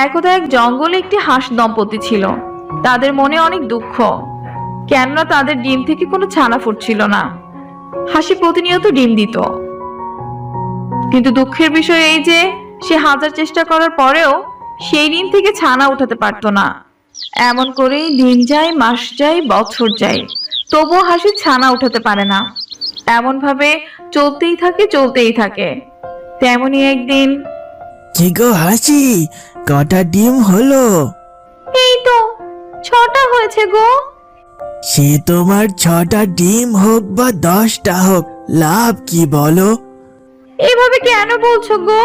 একদা এক জঙ্গলে একটি হাঁস দম্পতি ছিল। তাদের মনে অনেক দুঃখ, কেননা তাদের ডিম থেকে কোনো ছানা ফুটছিল না। হাসি প্রতিনিয়ত ডিম দিত, কিন্তু দুঃখের বিষয় এই যে সে হাজার চেষ্টা করার পরেও সেই ডিম থেকে ছানা উঠাতে পারতো না। এমন করেই দিন যায়, মাস যায়, বছর যায়, তবুও হাসি ছানা উঠাতে পারে না। এমন ভাবে চলতেই থাকে। তেমনি একদিন, কি গো হাসি, কটা ডিম হলো? এই তো 6টা হয়েছে গো। সে তোমার 6টা ডিম হোক বা 10টা হোক, লাভ কি বলো? এভাবে কেন বলছো গো?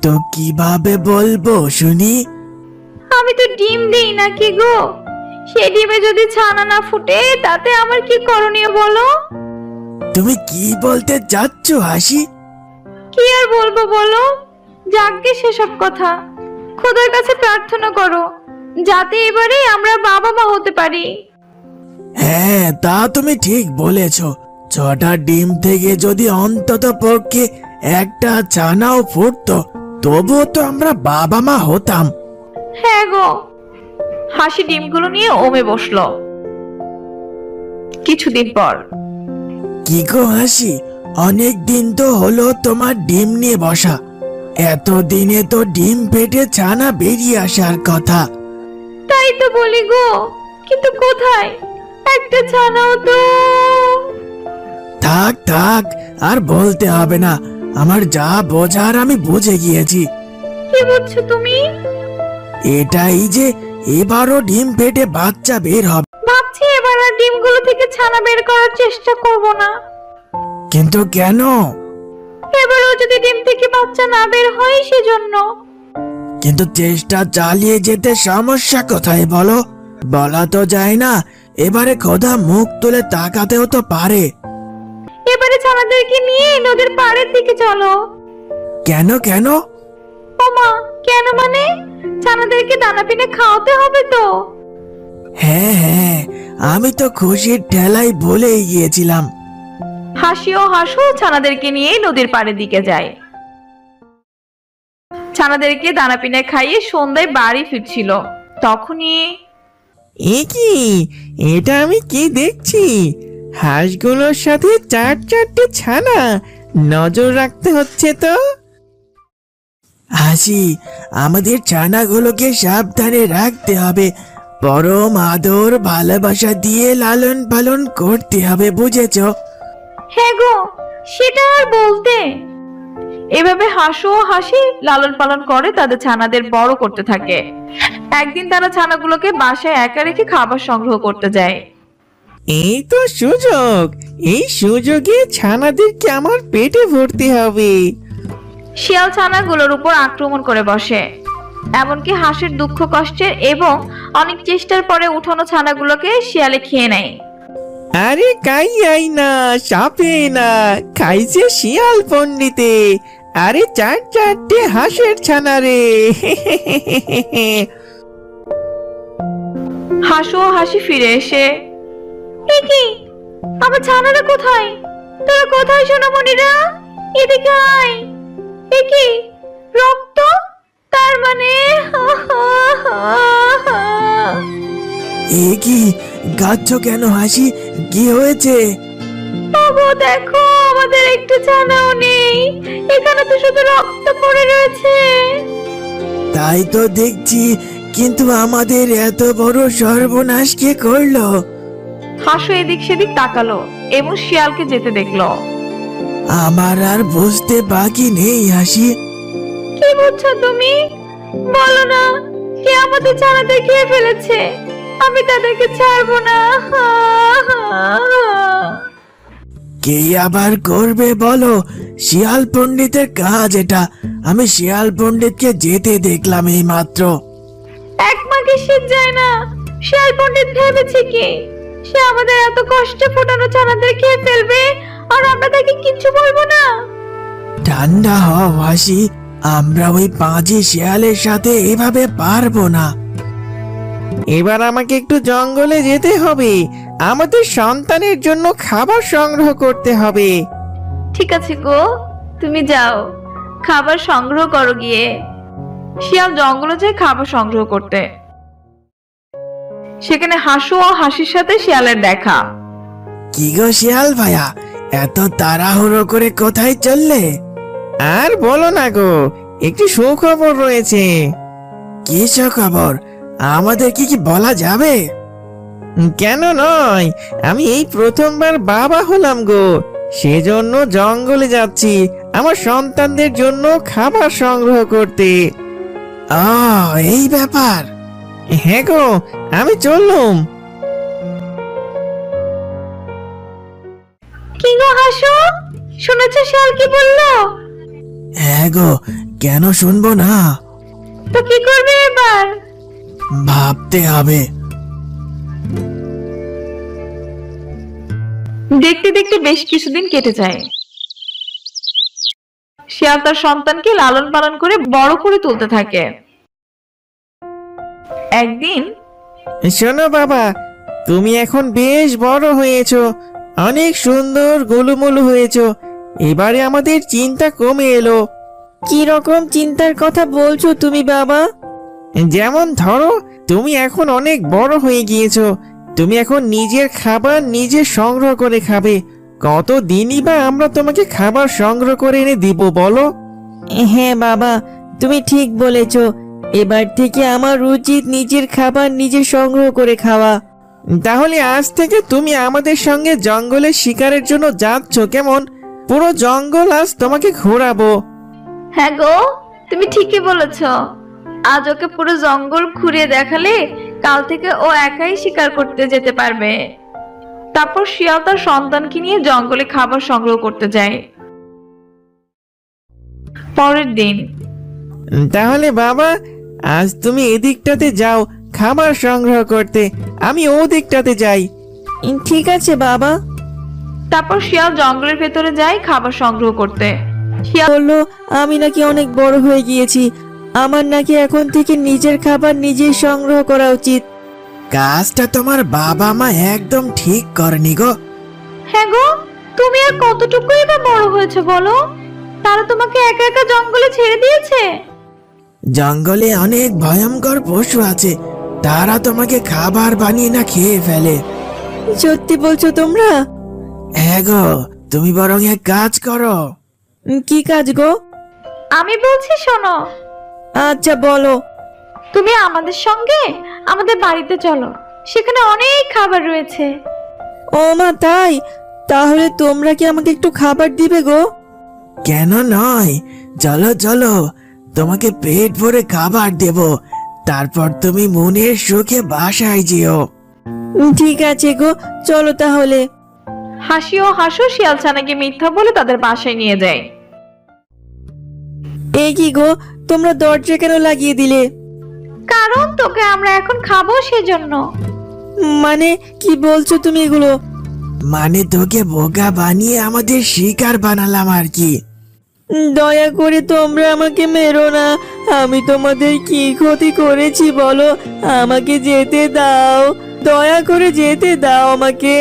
তো কিভাবে বলবো শুনি? আমি তো ডিম দেই নাকি গো? সে ডিমে যদি ছানা না ফুটে তাতে আমার কি করণীয় বলো? তুমি কি বলতে যাচ্ছ হাসি? কি আর বলবো বলো, যাকগে সেসব কথা। খোদার কাছে প্রার্থনা করো যাতে এবারে আমরা বাবা মা হতে পারি। হ্যাঁ, তা তুমি ঠিক বলেছ। 6টা ডিম থেকে যদি অন্তত পক্ষে একটা ছানাও ফুটতো, তবুও তো আমরা বাবা মা হতাম। হ্যাঁ গো। হাসি ডিমগুলো নিয়ে ওমে বসলো। কিছুদিন পর, কি গো হাসি, অনেক দিন তো হলো তোমার ডিম নিয়ে বসা। এতদিনে তো ডিম পেটে ছানা বেরিয়ে আসার কথা। তাই তো বলি গো, কিন্তু কোথায় একটা ছানাও তো। থাক থাক, আর বলতে হবে না। আমার যা বোঝার আমি বুঝে গিয়েছি। কি বুঝছো তুমি? এটাই যে এবারও ডিম পেটে বাচ্চা বের হবে। ভাবছি এবার আর ডিমগুলো থেকে ছানা বের করার চেষ্টা করব না। কিন্তু কেন? এবারও যদি ডিম থেকে বাচ্চা না বের হয় সেজন্য। কিন্তু চেষ্টা চালিয়ে যেতে সমস্যা কোথায় বলো? বলা তো যায় না। এবারে খোদা মুখ তুলে তাকাতেও তো পারে। এবারে ছানাদেরকে নিয়ে নদীর পাড়ের দিকে চলো। কেন কেন? ওমা, কেন মানে? ছানাদেরকে দানা পিনে খাওয়াতে হবে তো। হ্যাঁ হ্যাঁ, আমি তো খুশির ঠেলাই ভুলেই গিয়েছিলাম। হাসি ও হাসু ছানাদেরকে নিয়ে নদীর পাড়ের দিকে যায়। ছানাদেরকে দানা পিনে খাইয়ে সন্ধ্যায় বাড়ি ফিরছিল। তখনই, এ কি, এটা আমি কি দেখছি? হাঁসগুলোর সাথে 4-4টে ছানা। নজর রাখতে হচ্ছে তো। হাসি, আমাদের ছানাগুলোকে সাবধানে রাখতে হবে। পরম আদর ভালোবাসা দিয়ে লালন পালন করতে হবে, বুঝেছো? হ্যাঁ গো, সেটা আর বলতে। এভাবে হাসু ও হাসি লালন পালন করে তাদের ছানাদের বড় করতে থাকে। একদিন তারা ছানাগুলোকে বাসায় একা রেখে খাবার সংগ্রহ করতে যায়। এই তো সুযোগ। এই সুযোগে ছানাদেরকে আমার পেটে ভরতে হবে। শিয়াল ছানাগুলোর উপর আক্রমণ করে বসে। এমনকি হাঁসের দুঃখ কষ্টের এবং অনেক চেষ্টার পরে উঠানো ছানাগুলোকে শিয়ালে খেয়ে নেয়। আরে কাইয়াই না, সাপে না, খাইছে শিয়াল পণ্ডিতে। আরে 4-4টে হাঁসের ছানা রে। হাসু ও হাসি ফিরে এসে, এ কি, আমার ছানারা কোথায়? তোরা কোথায় সোনামণিরা? এদিকে আয়। এ কি, রক্ত? তার মানে এ কি গাচ্ছ কেন হাসি? কি হয়েছে? বাবু দেখো, আমাদের একটু ছানাও নেই। এখানে তো শুধু রক্ত পড়ে রয়েছে। তাই তো দেখছি, কিন্তু আমাদের এত বড় সর্বনাশ কে করলো? হাসু এদিক সেদিক তাকালো এবং শিয়ালকে যেতে দেখলো। আমার আর বুঝতে বাকি নেই হাসি। কি বুঝছো তুমি? বলো না, কে আমাদের ছানাদের খেয়ে ফেলেছে? আমি তাদেরকে ছাড়বো না। কে আবার করবে বলো? শিয়াল পণ্ডিতের কাজ এটা। আমি শিয়াল পণ্ডিতকে যেতে দেখলাম এই মাত্র। এক মাকে শীত যায় না। শিয়াল পণ্ডিত ভেবেছে কি সে আমাদের এত কষ্টে ফোটানো ছানাদের খেয়ে ফেলবে আর আমরা তাকে কিচ্ছু বলবো না? ঠান্ডা হও হাসি, আমরা ওই পাজি শিয়ালের সাথে এভাবে পারবো না। এবার আমাকে একটু জঙ্গলে যেতে হবে। আমাদের সন্তানের জন্য খাবার সংগ্রহ করতে হবে। ঠিক আছে গো, তুমি যাও, খাবার সংগ্রহ করো গিয়ে। শিয়াল জঙ্গলে যায় খাবার সংগ্রহ করতে। সেখানে হাসু ও হাসির সাথে শিয়ালের দেখা। কি গো শিয়াল ভাইয়া, এত তাড়াহুড়ো করে কোথায় চললে? আর বলো না গো, একটি সুখবর রয়েছে। কি খবর? আমাদের কি বলা যাবে? কেন নয়, আমি এই প্রথমবার বাবা হলাম গো, সেজন্য জঙ্গলে যাচ্ছি আমার সন্তানদের জন্য খাবার সংগ্রহ করতে। ও, এই ব্যাপার। হ্যাঁ গো, আমি চললুম। কি গো হাসু, শুনেছো শিয়াল কি বললো? হ্যাঁ গো, কেন শুনবো না? তো কি করবে এবার? ভাবতে হবে। দেখতে দেখতে বেশ কিছুদিন কেটে যায়। শিয়াল তার সন্তানকে লালন পালন করে বড় করে তুলতে থাকে। একদিন শোনো বাবা, তুমি এখন বেশ বড় হয়েছো, অনেক সুন্দর গোলুমোলু হয়েছো। এবারে আমাদের চিন্তা কমে এলো। কি রকম চিন্তার কথা বলছো তুমি বাবা? যেমন ধরো, তুমি এখন অনেক বড় হয়ে গিয়েছো, তুমি এখন নিজের খাবার নিজে সংগ্রহ করে খাবে। কত দিনই বা আমরা তোমাকে খাবার সংগ্রহ করে এনে দিব বলো? হ্যাঁ বাবা, তুমি ঠিক বলেছ। এবার থেকে আমার উচিত নিজের খাবার নিজে সংগ্রহ করে খাওয়া। তাহলে আজ থেকে তুমি আমাদের সঙ্গে জঙ্গলে শিকারের জন্য যাচ্ছ কেমন? পুরো জঙ্গল আজ তোমাকে ঘোরাবো। হ্যাঁ গো, তুমি ঠিকই বলেছ। আজ ওকে পুরো জঙ্গল ঘুরিয়ে দেখালে কাল থেকে ও একাই শিকার করতে যেতে পারবে। তারপর শিয়াল তার সন্তানকে নিয়ে জঙ্গলে খাবার সংগ্রহ করতে যায়। পরের দিন তাহলে বাবা, আজ তুমি এদিকটাতে যাও খাবার সংগ্রহ করতে, আমি ও দিকটাতে যাই। ঠিক আছে বাবা। তারপর শিয়াল জঙ্গলের ভেতরে যায় খাবার সংগ্রহ করতে। শিয়াল বললো আমি নাকি অনেক বড় হয়ে গিয়েছি, আমার নাকি এখন থেকে নিজের খাবার নিজেই সংগ্রহ করা উচিত। কাজটা তোমার বাবা মা একদম ঠিক করেনি গো। হ্যাঁ গো, তুমি আর কতটুকুই বা বড় হয়েছে বলো? তারা তোমাকে একা একা জঙ্গলে ছেড়ে দিয়েছে। জঙ্গলে অনেক ভয়ঙ্কর পশু আছে, তারা তোমাকে খাবার বানিয়ে না খেয়ে ফেলে। সত্যি বলছো তোমরা? হ্যাঁ গো, তুমি বরং এক কাজ করো। কি কাজ গো? আমি বলছি শোনো, আচ্ছা বলো। তুমি আমাদের সঙ্গে আমাদের বাড়িতে চলো, সেখানে অনেক খাবার রয়েছে। ও মা, তাই? তাহলে তোমরা কি আমাকে একটু খাবার দিবে গো? কেন নয়, চলো চলো, তোমাকে পেট ভরে খাবার দেব, তারপর তুমি মনের সুখে বাসায় যেও। ঠিক আছে গো, চলো তাহলে। হাসি ও হাসু শিয়াল ছানাকে মিথ্যা বলে তাদের বাসায় নিয়ে যায়। এই কি গো, তোমরা দরজা কেন লাগিয়ে দিলে? কারণ তোকে আমরা এখন খাবো সেজন্য। মানে কি বলছো তুমি এগুলো? মানে তোকে বোকা বানিয়ে আমাদের শিকার বানালাম আর কি। দয়া করে তোমরা আমাকে মেরো না, আমি তোমাদের কি ক্ষতি করেছি বলো? আমাকে যেতে দাও, দয়া করে যেতে দাও আমাকে।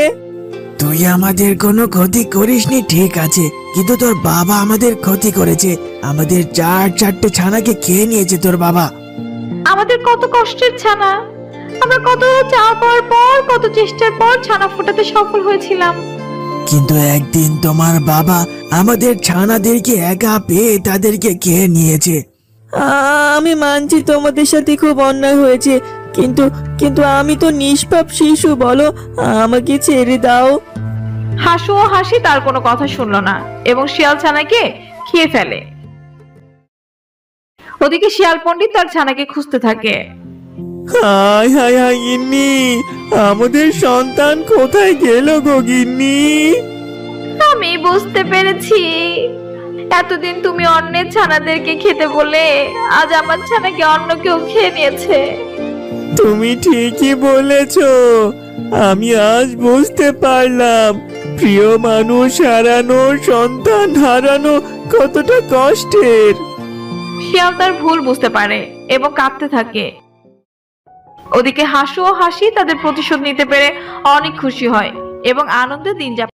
তুই আমাদের কোনো ক্ষতি করিসনি ঠিক আছে, কিন্তু তোর বাবা আমাদের ক্ষতি করেছে। আমাদের চারটে ছানাকে খেয়ে নিয়েছে তোর বাবা। আমাদের কত কষ্টের ছানা, আমরা কত চাওয়া পাওয়ার পর কত চেষ্টার পর ছানা ফোটাতে সফল হয়েছিলাম। কিন্তু একদিন তোমার বাবা আমাদের ছানাদেরকে একা পেয়ে তাদেরকে খেয়ে নিয়েছে। আমি মানছি তোমাদের সাথে খুব অন্যায় হয়েছে, কিন্তু কিন্তু আমি তো নিষ্পাপ শিশু, বলো আমাকে ছেড়ে দাও। হাসু ও হাসি তার কোনো কথা শুনলো না এবং শিয়াল ছানাকে খেয়ে ফেলে। ওদিকে শিয়াল পণ্ডিত তার ছানাকে খুঁজতে থাকে। হায় হায় হায় গিন্নি, আমাদের সন্তান কোথায় গেল গো গিন্নি? আমি বুঝতে পেরেছি, এতদিন তুমি অন্যের ছানাদেরকে খেতে বলে আজ আমার ছানাকে অন্য কেউ খেয়ে নিয়েছে। তুমি ঠিকই বলেছ, আমি আজ বুঝতে পারলাম প্রিয় মানুষ হারানো, সন্তান হারানো কতটা কষ্টের। শিয়াল তার ভুল বুঝতে পারে এবং কাঁদতে থাকে। ওদিকে হাসু ও হাসি তাদের প্রতিশোধ নিতে পেরে অনেক খুশি হয় এবং আনন্দে দিন যাপন